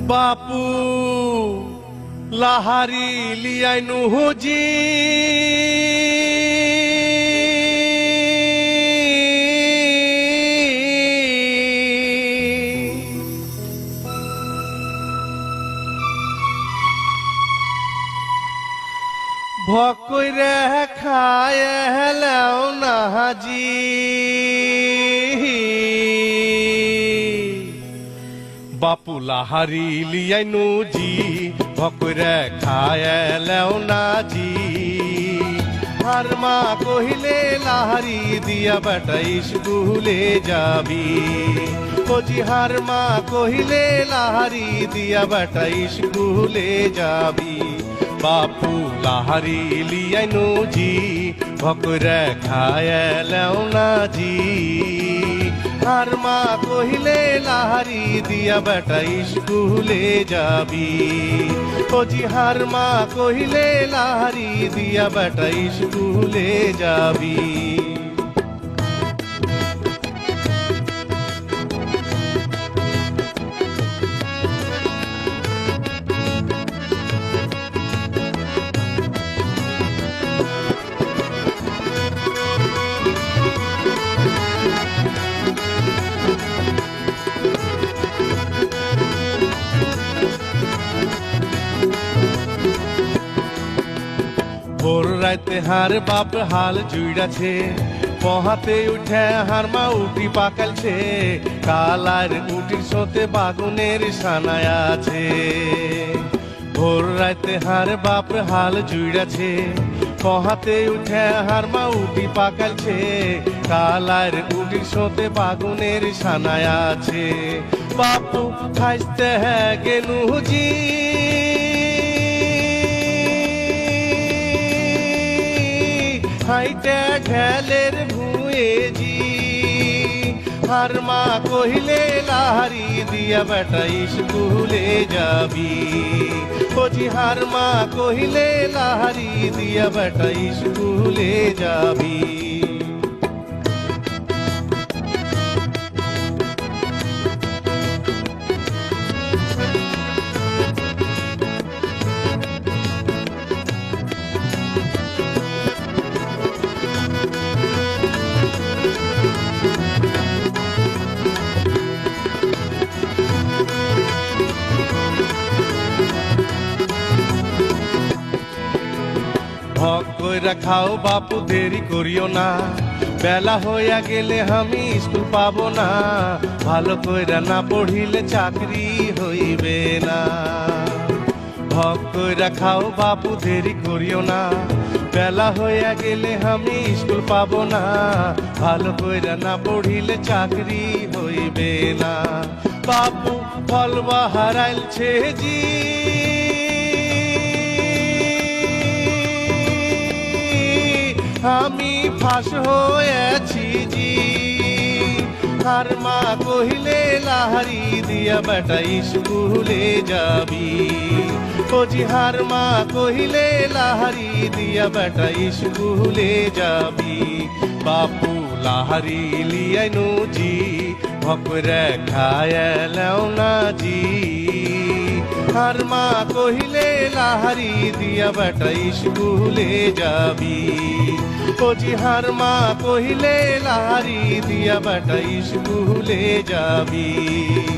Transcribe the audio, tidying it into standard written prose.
बापू लाहारी लियानु हुजी भकरे खाए हेलाओ नाजी बापू लाहारी लियानु जी भकरे खाए हेलाओ नाजी हर माँ कहिले लाहारी दिया बेटा स्कूले जाबी ओ जी हर माँ कहिले लाहारी दिया बेटा स्कूले जाबी बापू लाहारी लियानु जी भकरे खाए लौना जी हर माँ कहिले लाहारी दिया बेटा स्कूले जाबी ओ जी हर माँ कहिले लाहारी दिया बेटा स्कूले जाबी भोर राते हार बाप हाल जुड़ाছে পহাতে উঠে হার মা উটি পাকালছে কালার উটির সাথে বাগুনের সানায় আছে ভোর রাতে হার বাপ হাল জুড়াছে পহাতে উঠে হার মা উটি পাকালছে কালার উটির সাথে বাগুনের সানায় আছে বাপু খাইতে গেনু জি হাইটে ঢেলের ভুয়ে জি हर माँ कहिले लाहारी दिया बेटा स्कूले जाबी ओ जी हर माँ कहिले लाहारी दिया बेटा स्कूले जाबी भग कइरा खाओ बापू देरी करियो ना बेला होया गेले हमी स्कूल पाबो ना भालो कइरा ना पढ़िले चाकरी हइबे ना भग कइरा खाओ बापू देरी करियो ना बेला होया गेले हमी स्कूल पाबो ना भालो कइरा ना पढ़िले चाकरी हइबे ना बापू फलवा हाराइलछे जी আমি ফাঁস হয়েছি জি हर माँ कहिले लाहारी दिया बेटा स्कूले जाबी ओ जी हर माँ कहिले लाहारी दिया बेटा स्कूले जाबी बापू लाहारी लियानु जी भकरे खाए लौना जी हर माँ कहिले लाहारी दिया बेटा स्कूले जाबी ओ जी हर माँ कहिले लाहारी दिया बेटा स्कूले जाबी।